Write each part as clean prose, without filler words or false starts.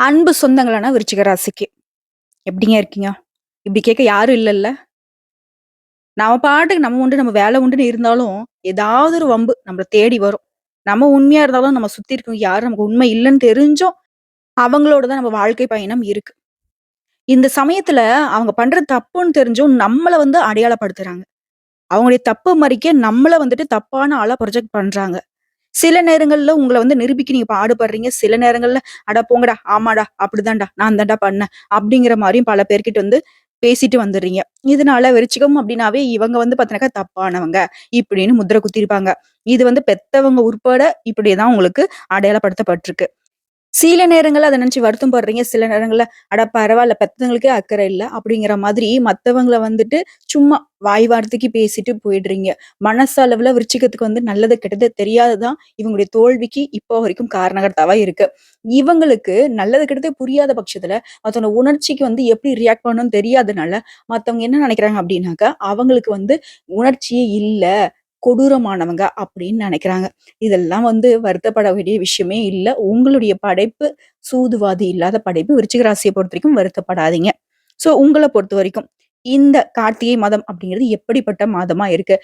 அன்பு சொந்தங்களான விருச்சிக ராசிக்கு எப்படிங்க இருக்கீங்க? இப்படி கேட்க யாரும் இல்லல்ல. நாம பாட்டுக்கு நம்ம உண்டு, நம்ம வேலை உண்டுன்னு இருந்தாலும், ஏதாவது ஒரு வம்பு நம்மள தேடி வரும். நம்ம உண்மையா இருந்தாலும், நம்ம சுத்தி இருக்கவங்க யாரும் நமக்கு உண்மை இல்லன்னு தெரிஞ்சும், அவங்களோட தான் நம்ம வாழ்க்கை பயணம் இருக்கு. இந்த சமயத்துல அவங்க பண்றது தப்புன்னு தெரிஞ்சும், நம்மள அடையாளப்படுத்துறாங்க. அவங்களுடைய தப்பு மறைக்க நம்மள தப்பான ஆளா ப்ரொஜெக்ட் பண்றாங்க. சில நேரங்கள்ல உங்கள நிரூபிக்க நீங்க பாடுபடுறீங்க. சில நேரங்கள்ல, "அட போங்கடா, ஆமாடா, அப்படிதான்டா, நான் தான்டா பண்ணேன்." அப்படிங்கிற மாரியும் பல பேர்கிட்ட பேசிட்டு வந்துர்றீங்க. இதனால விருச்சிகம் அப்படின்னாவே இவங்க பாத்தீங்கன்னாக்கா தப்பானவங்க, இப்படின்னு முத்திர குத்திருப்பாங்க. இது பெத்தவங்க உட்பட இப்படிதான் உங்களுக்கு அடையாளப்படுத்தப்பட்டிருக்கு. சில நேரங்கள்ல அத நினைச்சு வருத்தம் படுறீங்க. சில நேரங்கள்ல, "அட பரவால்ல பெத்தவங்களுக்கே அக்கறை இல்ல." அப்படிங்கிற மாதிரி மத்தவங்கள சும்மா வாய் வார்த்தைக்கு பேசிட்டு போயிடுறீங்க. மனசளவுல விருச்சிகத்துக்கு நல்லது, கெட்டது தெரியாதது தான் இவங்களுடைய தோல்விக்கு இப்போ வரைக்கும் காரணகர்த்தாவா இருக்கு. இவங்களுக்கு நல்லது, கெட்டது புரியாத பட்சத்துல, மத்தவங்க உணர்ச்சிக்கு எப்படி ரியாக்ட் பண்ணணும்னு தெரியாதனால, மத்தவங்க என்ன நினைக்கிறாங்க அப்படின்னாக்கா, அவங்களுக்கு உணர்ச்சியே இல்ல, கொடூரமானவங்க அப்படின்னு நினைக்கிறாங்க. இதெல்லாம் வருத்தப்பட வேண்டிய விஷயமே இல்ல. உங்களுடைய படைப்பு சூதுவாது இல்லாத படைப்பு. விருச்சிக ராசிய பொறுத்தவரைக்கும் வருத்தப்படாதீங்க. உங்கள பொறுத்தவரைக்கும் இந்த கார்த்திகை மாதம் அப்படிங்கிறது எப்படிப்பட்ட மாதமா இருக்கு?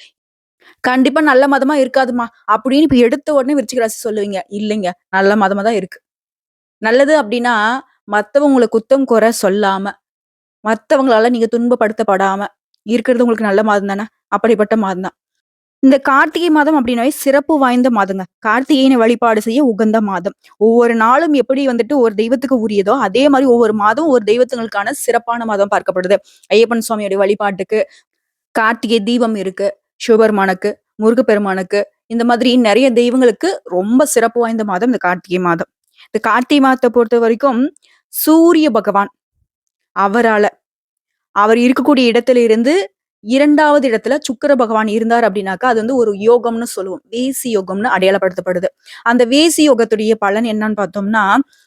கண்டிப்பா நல்ல மாதமா இருக்காதும்மா அப்படின்னு இப்ப எடுத்த உடனே விருச்சிக ராசி சொல்லுவீங்க. இல்லைங்க. நல்ல மாதமா தான் இருக்கு. நல்லது அப்படின்னா, மத்தவங்க உங்கள குத்தம், குறை சொல்லாம, மத்தவங்களால நீங்க துன்பப்படுத்தப்படாம இருக்கிறது உங்களுக்கு நல்ல மாதம் தானே! அப்படிப்பட்ட மாதம் தான். இந்த கார்த்திகை மாதம் அப்படின்னாவே சிறப்பு வாய்ந்த மாதங்க. கார்த்திகேயனை வழிபாடு செய்ய உகந்த மாதம். ஒவ்வொரு நாளும் எப்படி ஒரு தெய்வத்துக்கு உரியதோ, அதே மாரி ஒவ்வொரு மாதம் ஒரு தெய்வத்துங்களுக்கான சிறப்பான மாதம் பார்க்கப்படுது. ஐயப்பன் சுவாமியுடைய வழிபாட்டுக்கு கார்த்திகை தீபம் இருக்கு. சிவபெருமானுக்கு, முருகப்பெருமானுக்கு இந்த மாதிரி நெறைய தெய்வங்களுக்கு ரொம்ப சிறப்பு வாய்ந்த மாதம் இந்த கார்த்திகை மாதம். இந்த கார்த்திகை மாதத்த பொறுத்தவரைக்கும் சூரிய பகவான் அவரால அவர் இருக்கக்கூடிய இடத்துல இருந்து 2வது இடத்துல சுக்கிர பகவான் இருந்தார் அப்படின்னாக்கா, அது ஒரு யோகம்னு சொல்லுவோம். வேசி யோகம்னு அடையாளப்படுத்தப்படுது. அந்த வேசி யோகத்துடைய பலன் என்னன்னு பார்த்தோம்னா,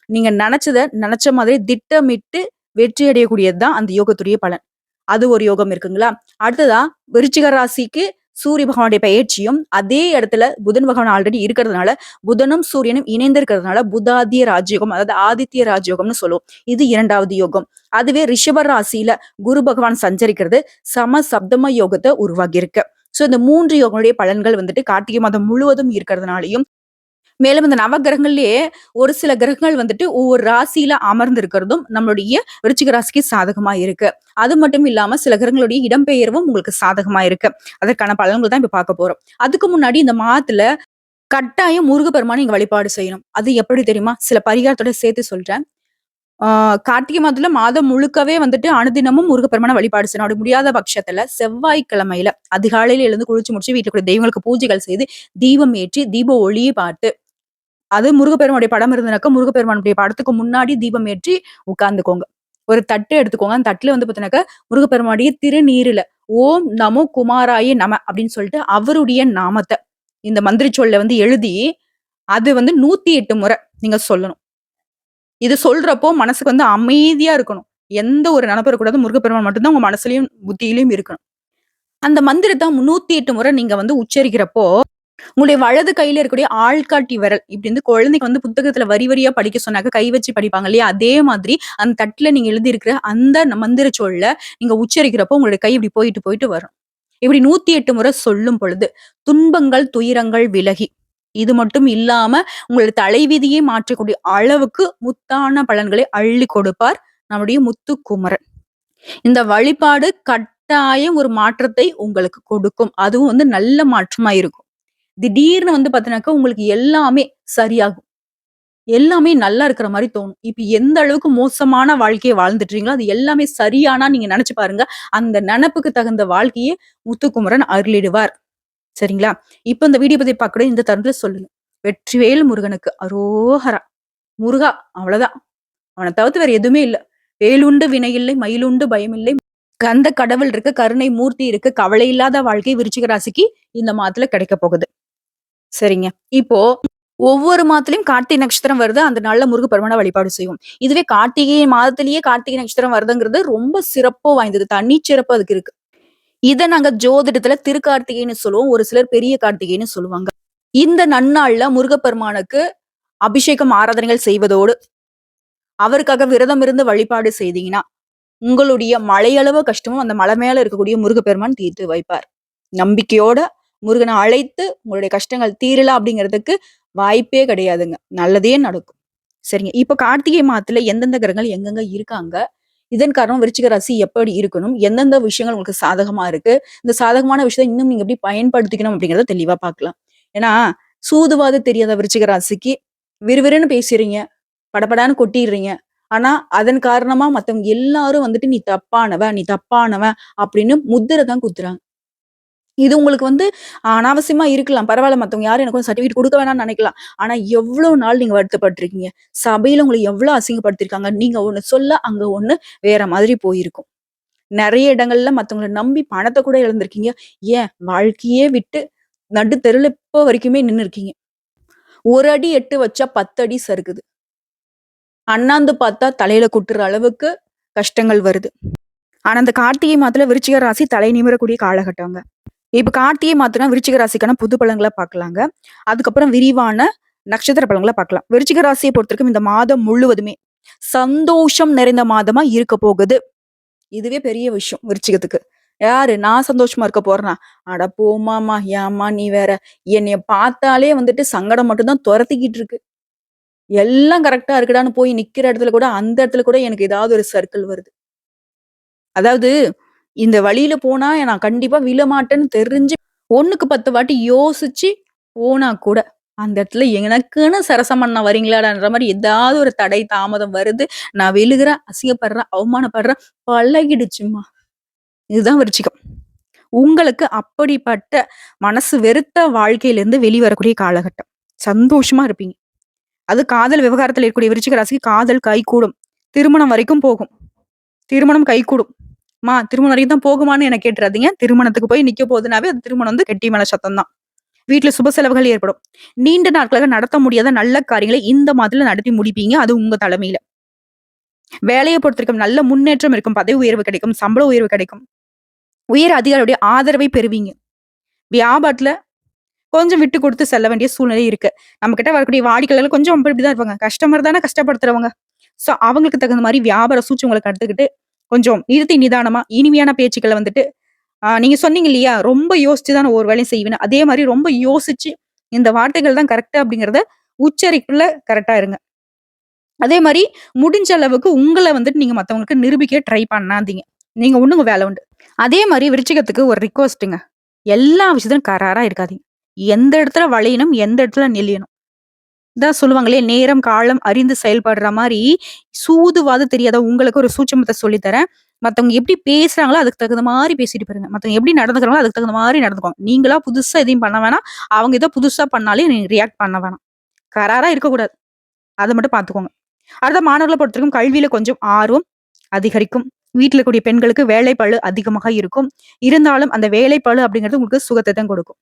நீங்க நெனச்சத நெனச்ச மாதிரி திட்டமிட்டு வெற்றி அடையக்கூடியது தான் அந்த யோகத்துடைய பலன். அது ஒரு யோகம் இருக்குங்களா? அடுத்ததா விருச்சிக ராசிக்கு சூரிய பகவானுடைய பெயர்ச்சியும், அதே இடத்துல புதன் பகவான் ஆல்ரெடி இருக்கிறதுனால, புதனும் சூரியனும் இணைந்திருக்கிறதுனால புதாதிய ராஜயோகம், அதாவது ஆதித்ய ராஜயோகம்னு சொல்லுவோம். இது 2வது யோகம். அதுவே ரிஷப ராசியில குரு பகவான் சஞ்சரிக்கிறது சம சப்தம யோகத்த உருவாகியிருக்கு. இந்த 3 யோகங்களுடைய பலன்கள் கார்த்திகை மாதம் முழுவதும் இருக்கிறதுனாலயும், மேலும் இந்த நவகிரகங்கள்லயே ஒரு சில கிரகங்கள் ஒவ்வொரு ராசியில அமர்ந்து இருக்கிறதும் நம்மளுடைய விருச்சிக ராசிக்கு சாதகமா இருக்கு. அது மட்டும் இல்லாம சில கிரகங்களுடைய இடம்பெயர்வும் உங்களுக்கு சாதகமா இருக்கு. அதற்கான பலன்கள் தான் இப்ப பார்க்க போறோம். அதுக்கு முன்னாடி இந்த மாதத்துல கட்டாயம் முருகப்பெருமானை நீங்க வழிபாடு செய்யணும். அது எப்படி தெரியுமா? சில பரிகாரத்தோட சேர்த்து சொல்றேன். ஆ கார்த்திகை மாதத்துல மாதம் முழுக்கவே அனுதினமும் முருகப்பெருமான வழிபாடு செய்யணும். அப்படி முடியாத பட்சத்துல செவ்வாய்க்கிழமையில அதிகாலையில எழுந்து குளிச்சு முடிச்சு வீட்டுல இருக்கிற தெய்வங்களுக்கு பூஜைகள் செய்து, தீபம் ஏற்றி, தீப ஒளியை பார்த்து அது முருகப்பெருமானுடைய படம் இருந்ததுனாக்கா, முருகப்பெருமானுடைய படத்துக்கு முன்னாடி தீபம் ஏற்றி உட்கார்ந்துக்கோங்க. ஒரு தட்டு எடுத்துக்கோங்க. அந்த தட்டுல பார்த்தீங்கன்னாக்கா, முருகப்பெருமானுடைய திருநீறுல "ஓம் நமோ குமாராய நம" அப்படின்னு சொல்லிட்டு அவருடைய நாமத்த இந்த மந்திர சொல்ல எழுதி, அது 108 முறை நீங்க சொல்லணும். இது சொல்றப்போ மனசுக்கு அமைதியா இருக்கணும். எந்த ஒரு நெனப்பு இருக்கக்கூடாது. முருகப்பெருமான் மட்டும் தான் உங்க மனசுலயும், புத்தியிலயும் இருக்கணும். அந்த மந்திரத்த 108 முறை நீங்க உச்சரிக்கிறப்போ உங்களுடைய வலது கையில இருக்கக்கூடிய ஆள்காட்டி விரல் இப்படி குழந்தைக்கு புத்தகத்துல வரி வரியா படிக்க சொன்னாக்க கை வச்சு படிப்பாங்க இல்லையா? அதே மாதிரி அந்த தட்டுல நீங்க எழுதியிருக்கிற அந்த மந்திர சொல்ல நீங்க உச்சரிக்கிறப்போ உங்களுடைய கை இப்படி போயிட்டு போயிட்டு வரும். இப்படி 108 முறை சொல்லும் பொழுது துன்பங்கள், துயரங்கள் விலகி இது மட்டும் இல்லாம உங்களுடைய தலைவிதியை மாற்றக்கூடிய அளவுக்கு முத்தான பலன்களை அள்ளி கொடுப்பார் நம்முடைய முத்துக்குமரன். இந்த வழிபாடு கட்டாயம் ஒரு மாற்றத்தை உங்களுக்கு கொடுக்கும். அதுவும் நல்ல மாற்றமா இருக்கும். திடீர்னு பார்த்தீங்கன்னாக்கா, உங்களுக்கு எல்லாமே சரியாகும். எல்லாமே நல்லா இருக்கிற மாரி தோணும். இப்ப எந்த அளவுக்கு மோசமான வாழ்க்கைய வாழ்ந்துட்டு இருக்கீங்களோ, அது எல்லாமே சரியானா நீங்க நெனச்சு பாருங்க. அந்த நெனப்புக்கு தகுந்த வாழ்க்கைய முத்துக்குமரன் அருளிடுவார். சரிங்களா? இப்ப இந்த வீடியோ பத்தி பார்க்கக்கூடிய இந்த தருணத்துல சொல்லுங்க. வெற்றிவேல் முருகனுக்கு அரோகரா! முருகா அவ்வளதான். அவன தவிர்த்து வேற எதுவுமே இல்ல. வேலுண்டு வினையில்லை, மயிலுண்டு பயமில்லை. கந்த கடவுள் இருக்கு, கருணை மூர்த்தி இருக்கு. கவலை இல்லாத வாழ்க்கை விருச்சிக ராசிக்கு இந்த மாதத்துல கிடைக்க போகுது. சரிங்க. இப்போ ஒவ்வொரு மாதத்திலயும் கார்த்திகை நட்சத்திரம் வருது. அந்த நாள்ல முருகப்பெருமான வழிபாடு செய்வோம். இதுவே கார்த்திகை மாதத்திலேயே கார்த்திகை நட்சத்திரம் வருதுங்கிறது ரொம்ப சிறப்பு வாய்ந்தது. தனிச்சிறப்பு அதுக்கு இருக்கு. இத நாங்க ஜோதிடத்துல திருக்கார்த்திகைன்னு சொல்லுவோம். ஒரு சிலர் பெரிய கார்த்திகைன்னு சொல்லுவாங்க. இந்த நன்னாள்ல முருகப்பெருமானுக்கு அபிஷேகம், ஆராதனைகள் செய்வதோடு, அவருக்காக விரதம் இருந்து வழிபாடு செய்தீங்கன்னா, உங்களுடைய மலையளவு கஷ்டமும் அந்த மலை மேல இருக்கக்கூடிய முருகப்பெருமான் தீர்த்து வைப்பார். நம்பிக்கையோட முருகன அழைத்து உங்களுடைய கஷ்டங்கள் தீரல அப்படிங்கிறதுக்கு வாய்ப்பே கிடையாதுங்க. நல்லதே நடக்கும். சரிங்க. இப்ப கார்த்திகை மாதத்துல எந்தெந்த கிரகங்கள் எங்கெங்க இருக்காங்க? இதன் காரணம் விருச்சிக ராசி எப்படி இருக்கணும்? எந்தெந்த விஷயங்கள் உங்களுக்கு சாதகமா இருக்கு? இந்த சாதகமான விஷயத்த இன்னும் நீங்க எப்படி பயன்படுத்திக்கணும் அப்படிங்கிறத தெளிவா பார்க்கலாம். ஏன்னா, சூதுவாது தெரியாத விருச்சிக ராசிக்கு விறுவிறுன்னு பேசுறீங்க. படபடான்னு கொட்டிர்றீங்க. ஆனா, அதன் காரணமா மத்தவங்க எல்லாரும் வந்துட்டு, "நீ தப்பானவ, நீ தப்பானவன்" அப்படின்னு முத்திர தான் குத்துறாங்க. இது உங்களுக்கு வந்து அனாவசியமா இருக்கலாம். பரவால்ல மத்தவங்க யாரும் எனக்கு வந்து சர்டிஃபிகேட் குடுக்க வேணாம்னு நெனைக்கலாம். ஆனா, எவ்ளோ நாள் நீங்க வருத்தப்பட்டுருக்கீங்க? சபையில உங்கள எவ்ளோ அசிங்கப்படுத்தியிருக்காங்க. நீங்க ஒண்ணு சொல்ல, அங்க ஒண்ணு வேற மாதிரி போயிருக்கும். நெறைய இடங்கள்ல மத்தவங்கள நம்பி பணத்த கூட இழந்திருக்கீங்க. ஏன் வாழ்க்கையே விட்டு நடு தெருவுல இப்போ வரைக்குமே நின்னுருக்கீங்க. ஒரு அடி எட்டு வச்சா 10 அடி சறுக்குது. அண்ணாந்து பார்த்தா தலையில கொட்டுற அளவுக்கு கஷ்டங்கள் வருது. ஆனா, இந்த கார்த்திகை மாதத்துல விருச்சிக ராசி தலை நிமிரக்கூடிய காலகட்டங்க. இப்ப கார்த்திகை மாதம்னா விருச்சிக ராசிக்கான புது பலன்கள பார்க்கலாங்க. அதுக்கப்புறம் விரிவான நட்சத்திர பலன்கள பார்க்கலாம். விருச்சிக ராசிய பொறுத்தவரைக்கும் இந்த மாதம் முழுவதுமே சந்தோஷம் நிறைந்த மாதமா இருக்க போகுது. இதுவே பெரிய விஷயம் விருச்சிகத்துக்கு. யாரு? நான் சந்தோஷமா இருக்க போறேனா? அட போம்மாமா! ஏம்மா நீ வேற? என்னைய பார்த்தாலே வந்துட்டு சங்கடம் மட்டும் தான் தொரத்திக்கிட்டு இருக்கு. எல்லாம் கரெக்ட்டா இருக்குடான்னு போய் நிக்கிற இடத்துல கூட, அந்த இடத்துல கூட எனக்கு ஏதாவது ஒரு சர்க்கிள் வருது. அதாவது இந்த வழியில போனா நான் கண்டிப்பா விழமாட்டேன்னு தெரிஞ்சு 1க்கு 10 வாட்டி யோசிச்சு போனா கூட, அந்த இடத்துல எனக்குன்னு சரசம் பண்ண வரீங்களாடான்ற மாரி ஏதாவது ஒரு தடை, தாமதம் வருது. நான் விழுகுறேன், அசிங்கப்படுறேன், அவமானப்படுறேன். பழகிடுச்சும்மா. இதுதான் விருச்சிகம். உங்களுக்கு அப்படிப்பட்ட மனசு வெறுத்த வாழ்க்கையிலிருந்து வெளிவரக்கூடிய காலகட்டம். சந்தோஷமா இருப்பீங்க. அது காதல் விவகாரத்துல இருக்கக்கூடிய விருச்சிக ராசிக்கு காதல் கைகூடும். திருமணம் வரைக்கும் போகும். திருமணம் கைகூடும். திருமணம் வரைக்கும் தான் போகுமான்னு என்ன கேட்டுறாதீங்க. திருமணத்துக்கு போய் நிக்க போதுனாவே, அது திருமணம் வந்து கெட்டி மேல சத்தம் தான். வீட்ல சுப செலவுகள் ஏற்படும். நீண்ட நாட்களாக நடத்த முடியாத நல்ல காரியங்களை இந்த மாதத்துல நடத்தி முடிப்பீங்க. அது உங்க தலைமையில. வேலைய பொறுத்தவரைக்கும் நல்ல முன்னேற்றம் இருக்கும். பதவி உயர்வு கிடைக்கும். சம்பள உயர்வு கிடைக்கும். உயர் அதிகாரியுடைய ஆதரவை பெறுவீங்க. வியாபாரத்துல கொஞ்சம் விட்டு குடுத்து செல்ல வேண்டிய சூழ்நிலை இருக்கு. நம்மகிட்ட வரக்கூடிய வாடிக்கையாளர்கள் கொஞ்சம் அப்படி இப்படிதான் இருப்பாங்க. கஸ்டமர் தானே கஷ்டப்படுத்துறவங்க. சோ அவங்களுக்கு தகுந்த மாரி வியாபார சூழ்ச்சிகள கத்துக்கிட்டு, கொஞ்சம் நிறுத்தி நிதானமா இனிமையான பேச்சுக்கள வந்துட்டு நீங்க சொன்னீங்க இல்லையா? ரொம்ப யோசிச்சு தான் நான் ஒரு வேலையும் செய்வேன்னு. அதே மாரி ரொம்ப யோசிச்சு, இந்த வார்த்தைகள் தான் கரெக்ட்டா அப்படிங்கிறத உச்சரிப்புல கரெக்ட்டா இருங்க. அதே மாரி முடிஞ்ச அளவுக்கு உங்கள வந்துட்டு நீங்க மத்தவங்களுக்கு நிரூபிக்க ட்ரை பண்ணாதீங்க. நீங்க உண்டு உங்க வேல உண்டு. அதே மாரி விருச்சிகத்துக்கு ஒரு ரிக்வெஸ்ட்டுங்க. எல்லா விஷயத்திலும் கராரா இருக்காதீங்க. எந்த இடத்துல வளையணும், எந்த இடத்துல நெளியணும். இதான் சொல்லுவாங்களே, நேரம், காலம் அறிந்து செயல்படுற மாரி, சூதுவாது தெரியாத உங்களுக்கு ஒரு சூட்சுமத்த சொல்லி தரேன். மத்தவங்க எப்படி பேசுறாங்களோ, அதுக்கு தகுந்த மாரி பேசிட்டு போயிருங்க. மத்தவங்க எப்படி நடந்துக்கிறாங்களோ, அதுக்கு தகுந்த மாரி நடந்துக்கோங்க. நீங்களா புதுசா எதையும் பண்ண வேணாம். அவங்க ஏதோ புதுசா பண்ணாலே நீங்க ரியாக்ட் பண்ண வேணாம். கராரா இருக்கக்கூடாது. அத மட்டும் பார்த்துக்கோங்க. அடுத்த மாணவர்கள பொறுத்தவரைக்கும் கல்வியில கொஞ்சம் ஆர்வம் அதிகரிக்கும். வீட்ல இருக்கக்கூடிய பெண்களுக்கு வேலைப்பளு அதிகமாக இருக்கும். இருந்தாலும் அந்த வேலைப்பளு அப்படிங்கிறது உங்களுக்கு சுகத்த தான் கொடுக்கும்.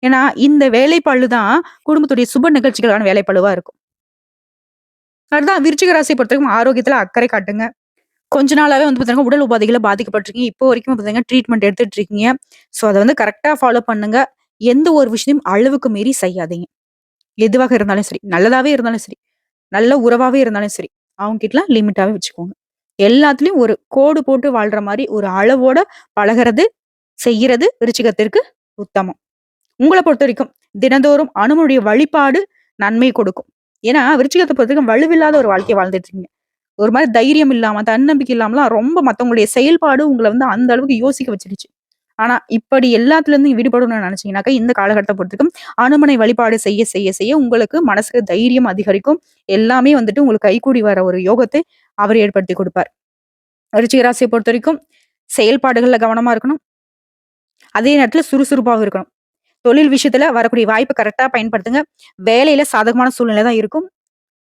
ஏன்னா, இந்த வேலைப்பளு தான் குடும்பத்துடைய சுப நிகழ்ச்சிகளுக்கான வேலைப்பளுவா இருக்கும். அதுதான் விருச்சிக ராசிய பொறுத்தவரைக்கும் ஆரோக்கியத்துல அக்கறை காட்டுங்க. கொஞ்ச நாளாவே வந்து பார்த்தீங்கன்னா, உடல் உபாதைகள்ல பாதிக்கப்பட்டிருக்கீங்க. இப்போ வரைக்கும் பார்த்தீங்கன்னா, ட்ரீட்மெண்ட் எடுத்துட்டு இருக்கீங்க. ஸோ, அத வந்து கரெக்ட்டா ஃபாலோ பண்ணுங்க. எந்த ஒரு விஷயத்தையும் அளவுக்கு மீறி செய்யாதீங்க. எதுவாக இருந்தாலும் சரி, நல்லதாவே இருந்தாலும் சரி, நல்ல உறவாவே இருந்தாலும் சரி, அவங்க கிட்டலாம் லிமிட்டாவே வச்சுக்கோங்க. எல்லாத்துலயும் ஒரு கோடு போட்டு வாழ்ற மாரி ஒரு அளவோட பழகுறது, செய்யறது விருச்சிகத்திற்கு உத்தமம். உங்கள பொறுத்தவரைக்கும் தினந்தோறும் அனுமனுடைய வழிபாடு நன்மை கொடுக்கும். ஏன்னா, விருச்சிகத்த பொறுத்தவரைக்கும் வலுவில்லாத ஒரு வாழ்க்கைய வாழ்ந்துட்டு இருக்கீங்க. ஒரு மாரி தைரியம் இல்லாம, தன்னம்பிக்கை இல்லாமலாம் ரொம்ப மத்தவங்களுடைய செயல்பாடு உங்கள வந்து அந்த அளவுக்கு யோசிக்க வச்சுடுச்சு. ஆனா, இப்படி எல்லாத்துலருந்து நீங்க விடுபடணும்னு நெனச்சீங்கன்னாக்கா, இந்த காலகட்டத்த பொறுத்தவரைக்கும் அனுமனை வழிபாடு செய்ய, செய்ய, செய்ய உங்களுக்கு மனசுக்கு தைரியம் அதிகரிக்கும். எல்லாமே வந்துட்டு உங்களுக்கு கைகூடி வர ஒரு யோகத்தை அவர் ஏற்படுத்தி குடுப்பார். விருச்சிக ராசிய பொறுத்தவரைக்கும் செயல்பாடுகள்ல கவனமா இருக்கணும். அதே நேரத்துல சுறுசுறுப்பாவும் இருக்கணும். தொழில் விஷயத்துல வரக்கூடிய வாய்ப்ப கரெக்ட்டா பயன்படுத்துங்க. வேலையில சாதகமான சூழ்நிலை தான் இருக்கும்.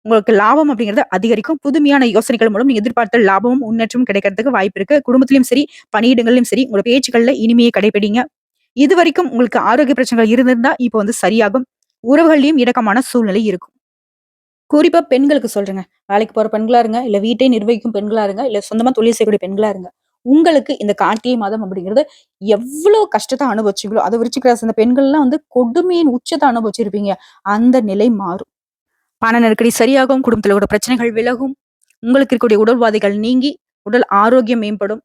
உங்களுக்கு லாபம் அப்படிங்கிறது அதிகரிக்கும். புதுமையான யோசனைகள் மூலம் நீங்க எதிர்பார்த்த லாபமும், முன்னேற்றமும் கிடைக்கிறதுக்கு வாய்ப்பு இருக்கு. குடும்பத்திலயும் சரி, பணியிடங்கள்லயும் சரி, உங்களோட பேச்சுக்கள்ல இனிமையை கடைபிடிங்க. இதுவரைக்கும் உங்களுக்கு ஆரோக்கிய பிரச்சனைகள் இருந்திருந்தா, இப்ப வந்து சரியாகும். உறவுகள்லயும் இணக்கமான சூழ்நிலை இருக்கும். குறிப்பா பெண்களுக்கு சொல்றேங்க. வேலைக்கு போற பெண்களா இருங்க, இல்ல வீட்டை நிர்வகிக்கும் பெண்களா இருங்க, இல்ல சொந்தமா தொழில் செய்யக்கூடிய பெண்களா இருங்க. உங்களுக்கு இந்த கார்த்திகை மாதம் அப்படிங்கிறது எவ்ளோ கஷ்டத்த அனுபவிச்சீங்களோ, அத விருச்சிக ராசி அந்த பெண்கள்லாம் வந்து கொடுமையின் உச்சத்த அனுபவிச்சிருப்பீங்க. அந்த நிலை மாறும். பண நெருக்கடி சரியாகும். குடும்பத்தில கூட பிரச்சனைகள் விலகும். உங்களுக்கு இருக்கக்கூடிய உடல்வாதைகள் நீங்கி உடல் ஆரோக்கியம் மேம்படும்.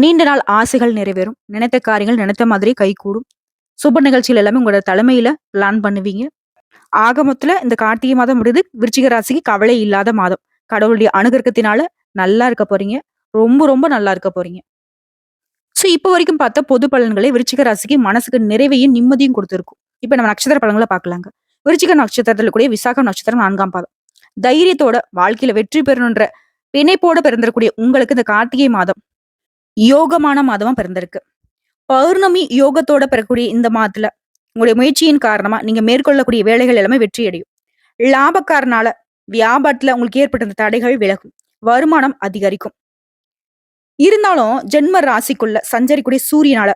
நீண்ட நாள் ஆசைகள் நிறைவேறும். நினைத்த காரியங்கள் நினைத்த மாதிரி கைகூடும். சுப நிகழ்ச்சிகள் எல்லாமே உங்களோட தலைமையில பிளான் பண்ணுவீங்க. ஆக மொத்தத்துல இந்த கார்த்திகை மாதம் முடியுது. விருச்சிக ராசிக்கு கவலை இல்லாத மாதம். கடவுளுடைய அனுகிரகத்தினால நல்லா இருக்க போறீங்க. ரொம்ப ரொம்ப நல்லா இருக்க போறீங்க. சோ இப்ப வரைக்கும் பார்த்த பொது பலன்களே விருச்சிக ராசிக்கு மனசுக்கு நிறைவையும் நிம்மதியும் கொடுத்திருக்கும். இப்ப நம்ம நட்சத்திர பலன்களை பார்க்கலாங்க. விருச்சிக நட்சத்திரத்துல கூடிய விசாகம் நட்சத்திரம் 4ஆம் பாதம். தைரியத்தோட வாழ்க்கையில வெற்றி பெறணுன்ற பிணைப்போட பிறந்திருக்கூடிய உங்களுக்கு இந்த கார்த்திகை மாதம் யோகமான மாதமா பிறந்திருக்கு. பௌர்ணமி யோகத்தோட பெறக்கூடிய இந்த மாதத்துல உங்களுடைய முயற்சியின் காரணமா நீங்க மேற்கொள்ளக்கூடிய வேலைகள் எல்லாமே வெற்றி அடையும். லாபக்காரனால வியாபாரத்துல உங்களுக்கு ஏற்பட்ட தடைகள் விலகும். வருமானம் அதிகரிக்கும். இருந்தாலும் ஜென்ம ராசிக்குள்ள சஞ்சரிக்கூடிய சூரியனால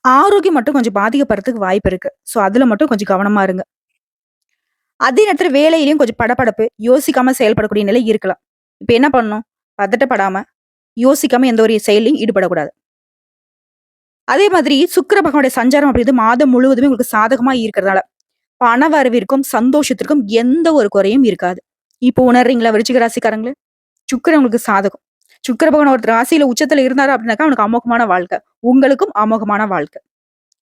ஆரோக்கியம் மட்டும் கொஞ்சம் பாதிக்கப்படுறதுக்கு வாய்ப்பு இருக்கு. சோ அதுல மட்டும் கொஞ்சம் கவனமா இருங்க. அதே நேரத்துல வேலையிலயும் கொஞ்சம் படபடப்பு, யோசிக்காம செயல்படக்கூடிய நிலை இருக்கலாம். இப்ப என்ன பண்ணணும்? பதட்டப்படாம, யோசிக்காம எந்த ஒரு செயலையும் ஈடுபடக்கூடாது. அதே மாதிரி சுக்கிர பகவானுடைய சஞ்சாரம் அப்படிங்கிறது மாதம் முழுவதுமே உங்களுக்கு சாதகமா இருக்கிறதால பண வரவிற்கும் சந்தோஷத்திற்கும் எந்த ஒரு குறையும் இருக்காது. இப்போ உணர்றீங்களா விருச்சிக ராசிக்காரங்களே? சுக்கிரன் உங்களுக்கு சாதகம். சுக்கிர பகவான் ஒரு ராசியில உச்சத்துல இருந்தாரு அப்படின்னாக்கா அவனுக்கு அமோகமான வாழ்க்கை. உங்களுக்கும் அமோகமான வாழ்க்கை.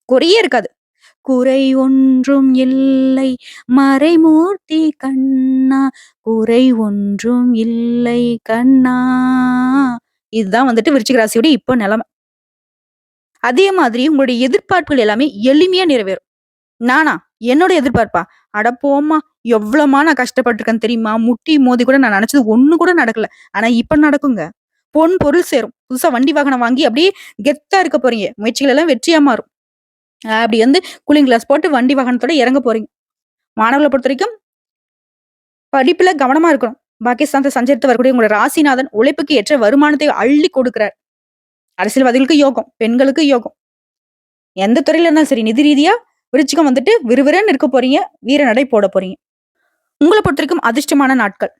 குறையே இருக்காது. குறை ஒன்றும் இல்லை மறைமூர்த்தி கண்ணா, குறை ஒன்றும் இல்லை கண்ணா. இதுதான் வந்துட்டு விருச்சிக ராசியோட இப்போ நிலைமை. அதே மாதிரி உங்களுடைய எதிர்பார்ப்புகள் எல்லாமே எளிமையா நிறைவேறும். நானா? என்னோட எதிர்பார்ப்பா? அட போம்மா! எவ்வளவுமா நான் கஷ்டப்பட்டுருக்கேன் தெரியுமா? முட்டி மோதி கூட நான் நினைச்சது ஒண்ணு கூட நடக்கல. ஆனா இப்ப நடக்குங்க. பொன் பொருள் சேரும். புதுசா வண்டி வாகனம் வாங்கி அப்படியே கெத்தா இருக்க போறீங்க. முயற்சிகள் எல்லாம் வெற்றியா மாறும். அப்படி வந்து கூலிங் கிளாஸ் போட்டு வண்டி வாகனத்தோட இறங்க போறீங்க. மாணவர்களை பொறுத்தவரைக்கும் படிப்புல கவனமா இருக்கணும். பாகிஸ்தானத்தை சஞ்சரித்து வரக்கூடிய உங்களோட ராசிநாதன் உழைப்புக்கு ஏற்ற வருமானத்தை அள்ளி கொடுக்கிறார். அரசியல்வாதிகளுக்கு யோகம், பெண்களுக்கு யோகம். எந்த துறையில இருந்தாலும் சரி, நிதி ரீதியா விருச்சிகம் வந்துட்டு விறுவிறுன்னு இருக்க போறீங்க. வீர நடை போட போறீங்க. உங்களை பொறுத்தவரைக்கும் அதிர்ஷ்டமான நாட்கள்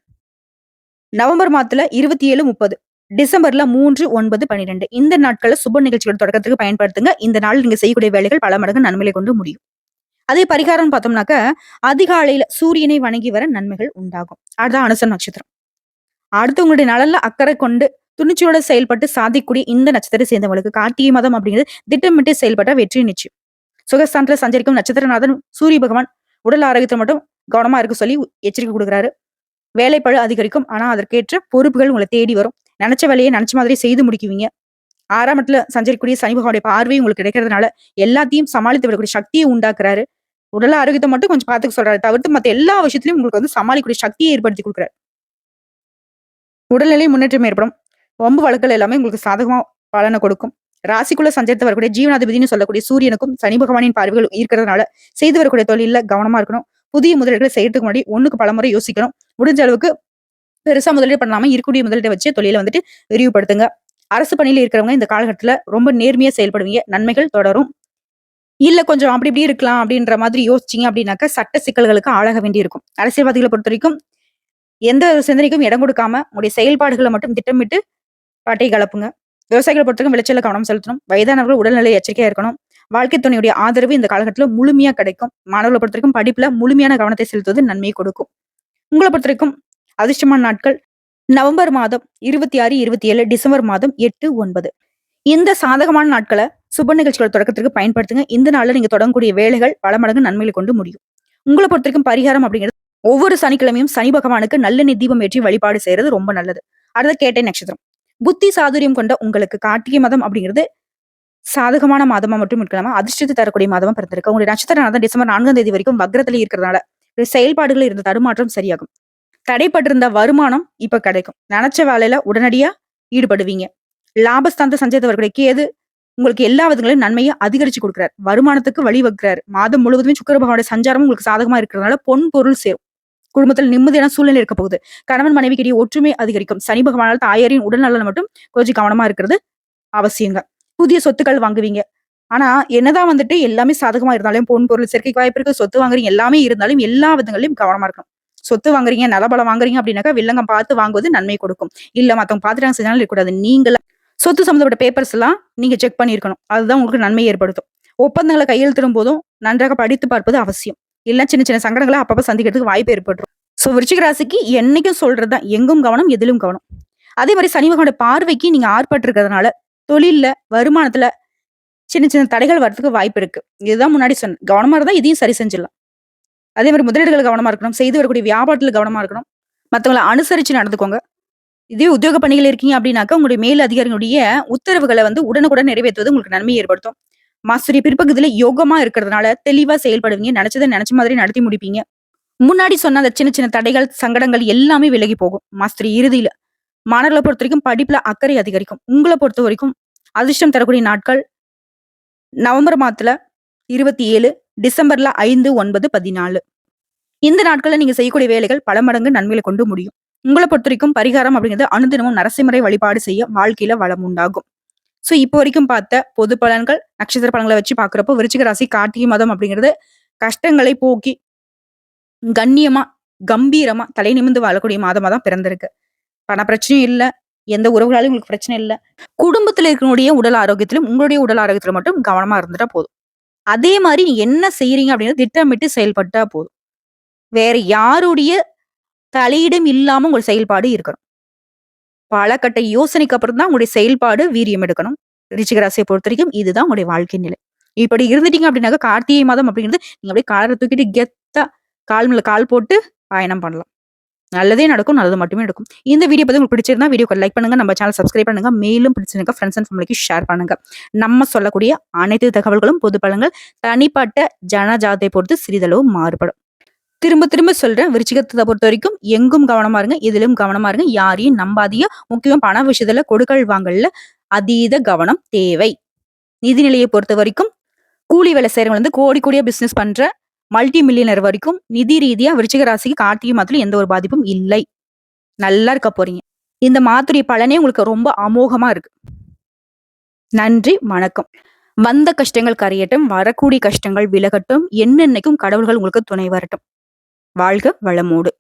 நவம்பர் மாதத்துல 27, 30, டிசம்பர்ல 3, 9, 12 இந்த நாட்கள்ல சுப நிகழ்ச்சிகள் தொடக்கத்துக்கு பயன்படுத்துங்க. இந்த நாள் நீங்க செய்யக்கூடிய வேலைகள் பல மடங்கு நன்மைகளை கொண்டு முடியும். அதே பரிகாரம் பார்த்தோம்னாக்க அதிகாலையில சூரியனை வணங்கி வர நன்மைகள் உண்டாகும். அதுதான் அனுச நட்சத்திரம். அடுத்து உங்களுடைய நலன்ல அக்கறை கொண்டு துணிச்சலோட செயல்பட்டு சாதிக்கூடிய இந்த நட்சத்திரத்தை சேர்ந்தவங்களுக்கு கார்த்திகை மாதம் அப்படிங்கிறது திட்டமிட்டு செயல்பட்ட வெற்றி நிச்சயம். சுகஸ்தானத்துல சஞ்சரிக்கும் நட்சத்திரநாதன் சூரிய பகவான் உடல் ஆரோக்கியத்தை மட்டும் கவனமா இருக்க சொல்லி எச்சரிக்கை கொடுக்குறாரு. வேலைப்பழு அதிகரிக்கும். ஆனா அதற்கேற்ற பொறுப்புகள் உங்களை தேடி வரும். நினைச்ச வேலையை நினைச்ச மாதிரி செய்து முடிக்குவீங்க. 6ஆம் இடத்துல சஞ்சரிக்கக்கூடிய சனி பகவானுடைய பார்வை உங்களுக்கு கிடைக்கிறதுனால எல்லாத்தையும் சமாளித்து விடக்கூடிய சக்தியை உண்டாக்குறாரு. உடல் ஆரோக்கியத்தை மட்டும் கொஞ்சம் பார்த்துக்க சொல்றாரு. தவிர்த்து மத்த எல்லா விஷயத்திலையும் உங்களுக்கு வந்து சமாளிக்கக்கூடிய சக்தியை ஏற்படுத்தி கொடுக்குறாரு. உடல்நிலை முன்னேற்றம் ஏற்படும். வம்பு வழக்குகள் எல்லாமே உங்களுக்கு சாதகமா பலனை கொடுக்கும். ராசிக்குள்ள சஞ்சரித்து வரக்கூடிய ஜீவனாதிபதினு சொல்லக்கூடிய சூரியனுக்கும் சனி பகவானின் பார்வைகள் இருக்கிறதுனால செய்து வரக்கூடிய தொழில கவனமா இருக்கணும். புதிய முதலீடுகளை செய்யறதுக்கு முன்னாடி ஒண்ணுக்கு பலமுறை யோசிக்கணும். முடிஞ்ச அளவுக்கு பெருசா முதலீடு பண்ணாம இருக்கக்கூடிய முதலீட்டை வச்சு தொழிலை வந்துட்டு விரிவுபடுத்துங்க. அரசு பணியில இருக்கிறவங்க இந்த காலகட்டத்துல ரொம்ப நேர்மையா செயல்படுவீங்க. நன்மைகள் தொடரும். இல்ல கொஞ்சம் அப்படி இப்படி இருக்கலாம் அப்படின்ற மாதிரி யோசிச்சீங்க அப்படின்னாக்க சட்ட சிக்கல்களுக்கு ஆளாக வேண்டி இருக்கும். அரசியல்வாதிகளை பொறுத்த வரைக்கும் எந்த ஒரு சிந்தனைக்கும் இடம் கொடுக்காம உங்களுடைய செயல்பாடுகளை மட்டும் திட்டமிட்டு பாட்டை கலப்புங்க. விவசாயிகளை பொறுத்தவரைக்கும் விளைச்சல கவனம் செலுத்தணும். வயதானவர்கள் உடல்நிலை எச்சரிக்கையா இருக்கணும். வாழ்க்கை துணையுடைய ஆதரவு இந்த காலகட்டத்துல முழுமையா கிடைக்கும். மாணவர்களை பொறுத்த வரைக்கும் படிப்புல முழுமையான கவனத்தை செலுத்துவது நன்மையை கொடுக்கும். உங்களை பொறுத்த வரைக்கும் அதிர்ஷ்டமான நாட்கள் நவம்பர் மாதம் 26, 27, டிசம்பர் மாதம் 8, 9 இந்த சாதகமான நாட்களை சுப நிகழ்ச்சிகள் தொடக்கத்திற்கு பயன்படுத்துங்க. இந்த நாள்ல நீங்க தொடங்கக்கூடிய வேலைகள் பல மடங்கு நன்மைகளை கொண்டு முடியும். உங்களை பொறுத்த வரைக்கும் பரிகாரம் அப்படிங்கிறது ஒவ்வொரு சனிக்கிழமையும் சனி பகவானுக்கு நல்லெண்ணெய் தீபம் ஏற்றி வழிபாடு செய்யறது ரொம்ப நல்லது. அடுத்த கேட்டை நட்சத்திரம் புத்தி சாதுரியம் கொண்ட உங்களுக்கு கார்த்திகை மாதம் அப்படிங்கிறது சாதகமான மாதமா மட்டும் இருக்கலாமா அதிர்ஷ்டத்தை தரக்கூடிய மாதமா பிறந்திருக்கு. உங்களுடைய நட்சத்திரம் டிசம்பர் 4ஆம் தேதி வரைக்கும் வக்ரத்துல இருக்கிறதுனால செயல்பாடுகள் இருந்த தடுமாற்றம் சரியாகும். தடைப்பட்டிருந்த வருமானம் இப்ப கிடைக்கும். நினைச்ச வேலையில உடனடியா ஈடுபடுவீங்க. லாபஸ்தானத்தை சஞ்சரித்தவர்களுடைய கேது உங்களுக்கு எல்லா விதங்களையும் நன்மையை அதிகரிச்சு கொடுக்குறாரு. வருமானத்துக்கு வழிவகுக்கிறாரு. மாதம் முழுவதுமே சுக்கிர பகவானுடைய சஞ்சாரம் உங்களுக்கு சாதகமா இருக்கிறதுனால பொன் பொருள் சேரும். குடும்பத்தில் நிம்மதியான சூழ்நிலை இருக்க போகுது. கணவன் மனைவிக்கிடையே ஒற்றுமை அதிகரிக்கும். சனி பகவானால் தாயாரின் உடல் நலன் மட்டும் கொஞ்சம் கவனமா இருக்கிறது அவசியங்க. புதிய சொத்துக்கள் வாங்குவீங்க. ஆனா என்னதான் வந்துட்டு எல்லாமே சாதகமா இருந்தாலும் பொன் பொருள் சேர்க்கைக்கு வாய்ப்பு இருக்கு. சொத்து வாங்குறீங்க எல்லாமே இருந்தாலும் எல்லா விதங்களையும் கவனமா இருக்கணும். சொத்து வாங்குறீங்க நலபலம் வாங்குறீங்க அப்படின்னாக்கா வில்லங்கம் பார்த்து வாங்குவது நன்மை கொடுக்கும். இல்ல மத்தவங்க பார்த்துட்டாங்க செஞ்சாலும் இருக்கக்கூடாது. நீங்கள சொத்து சம்பந்தப்பட்ட பேப்பர்ஸ் எல்லாம் நீங்க செக் பண்ணிருக்கணும். அதுதான் உங்களுக்கு நன்மை ஏற்படுத்தும். ஒப்பந்தங்களை கையெழுத்திடும் போதும் நன்றாக படித்து பார்ப்பது அவசியம். இல்ல சின்ன சின்ன சங்கடங்களை அப்பப்ப சந்திக்கிறதுக்கு வாய்ப்பு ஏற்பட்டுரும். ஸோ விருச்சிக ராசிக்கு என்னைக்கும் சொல்றதுதான், எங்கும் கவனம், எதிலும் கவனம். அதே மாரி சனி பகவானோட பார்வைக்கு நீங்க ஆட்பட்டிருக்கிறதுனால, தொழில்ல, வருமானத்துல சின்ன சின்ன தடைகள் வரதுக்கு வாய்ப்பு இருக்கு. இதுதான் முன்னாடி சொன்னேன். கவனமா இருந்தா இதையும் சரி செஞ்சிடலாம். அதே மாரி முதலீடுகள் கவனமா இருக்கணும். செய்து வரக்கூடிய வியாபாரத்துல கவனமா இருக்கணும். மத்தவங்கள அனுசரிச்சு நடந்துக்கோங்க. இதே உத்தியோக பணிகள் இருக்கீங்க அப்படின்னாக்கா, உங்களுடைய மேல் அதிகாரிகளுடைய உத்தரவுகள வந்து உடனுக்குடன் நிறைவேற்றுவது உங்களுக்கு நன்மையை ஏற்படுத்தும். மாஸ்டரி பிற்பகுதியில யோகமா இருக்கிறதுனால தெளிவா செயல்படுவீங்க. நெனச்சத நெனச்ச மாதிரி நடத்தி முடிப்பீங்க. முன்னாடி சொன்ன அந்த சின்ன சின்ன தடைகள், சங்கடங்கள் எல்லாமே விலகி போகும். மாஸ்டர் இறுதியில. மாணவர்கள பொறுத்தவரைக்கும் படிப்புல அக்கறை அதிகரிக்கும். உங்கள பொறுத்தவரைக்கும் அதிர்ஷ்டம் தரக்கூடிய நாட்கள் நவம்பர் மாதத்துல 27, டிசம்பர்ல 5, 9, 14. இந்த நாட்கள்ல நீங்க செய்யக்கூடிய வேலைகள் பல மடங்கு நன்மைகள கொண்டு முடியும். உங்கள பொறுத்தவரைக்கும் பரிகாரம் அப்படிங்கிறது அனுதினமும் நரசிம்மரை வழிபாடு செய்ய வாழ்க்கையில வளம் உண்டாகும். ஸோ இப்போ வரைக்கும் பார்த்த பொது பலன்கள், நட்சத்திர பலன்கள வச்சு பார்க்கிறப்போ விருச்சிக ராசி கார்த்திகை மாதம் அப்படிங்கிறது கஷ்டங்களை போக்கி கண்ணியமா, கம்பீரமா தலை நிமிர்ந்து வாழக்கூடிய மாதமா தான் பிறந்திருக்கு. பண பிரச்சனையும் இல்ல. எந்த உறவுகளாலும் உங்களுக்கு பிரச்சனை இல்ல. குடும்பத்துல இருக்கக்கூடிய உடல் ஆரோக்கியத்திலும், உங்களுடைய உடல் ஆரோக்கியத்துல மட்டும் கவனமா இருந்துட்டா போதும். அதே மாரி நீங்க என்ன செய்றீங்க அப்படிங்கிறத திட்டமிட்டு செயல்பட்டா போதும். வேற யாருடைய தலையீடும் இல்லாம உங்க செயல்பாடு இருக்கணும். பல கட்ட யோசனைக்கு அப்புறம் தான் உங்களுடைய செயல்பாடு வீரியம் எடுக்கணும். விருச்சிக ராசியை பொறுத்தவரைக்கும் இதுதான் உங்களுடைய வாழ்க்கை நிலை. இப்படி இருந்துட்டீங்க அப்படின்னாக்கா கார்த்திகை மாதம் அப்படிங்கிறது நீங்க அப்படியே காலர தூக்கிட்டு கெத்தா கால் மேல கால் போட்டு பயணம் பண்ணலாம். நல்லதே நடக்கும். நல்லது மட்டுமே நடக்கும். இந்த வீடியோ பத்தி உங்களுக்கு பிடிச்சிருந்தா வீடியோக்கு லைக் பண்ணுங்க. நம்ம சேனல் சப்ஸ்கிரைப் பண்ணுங்க. மேலும் பிடிச்சிருந்தா ஃப்ரெண்ட்ஸ் அண்ட் ஃபேமிலிக்கு ஷேர் பண்ணுங்க. நம்ம சொல்லக்கூடிய அனைத்து தகவல்களும் பொது பலன்கள் தனிப்பட்ட ஜனஜாதத்தை பொறுத்து சிறிதளவு மாறுபடும். திரும்ப திரும்ப சொல்றேன். விருச்சிகத்தை பொறுத்த வரைக்கும் எங்கும் கவனமா இருங்க. எதிலும் கவனமா இருங்க. யாரையும் நம்பாதீங்க. முக்கியமா பண விஷயத்துல கொடுக்கல் வாங்கல்ல அதீத கவனம் தேவை. நிதிநிலையை பொறுத்த வரைக்கும் கூலி வேலை செய்யறவங்க வந்து கோடி கோடியா பிசினஸ் பண்ற மல்டி மில்லியனர் வரைக்கும் நிதி ரீதியா விருச்சிக ராசிக்கு கார்த்திகை மாதத்துல எந்த ஒரு பாதிப்பும் இல்லை. நல்லா இருக்க போறீங்க. இந்த மாத்துடைய பலனே உங்களுக்கு ரொம்ப அமோகமா இருக்கு. நன்றி, வணக்கம். வந்த கஷ்டங்கள் கரையட்டும், வரக்கூடிய கஷ்டங்கள் விலகட்டும், என்னென்னைக்கும் கடவுள்கள் உங்களுக்கு துணை வரட்டும். வாழ்க வளமோடு.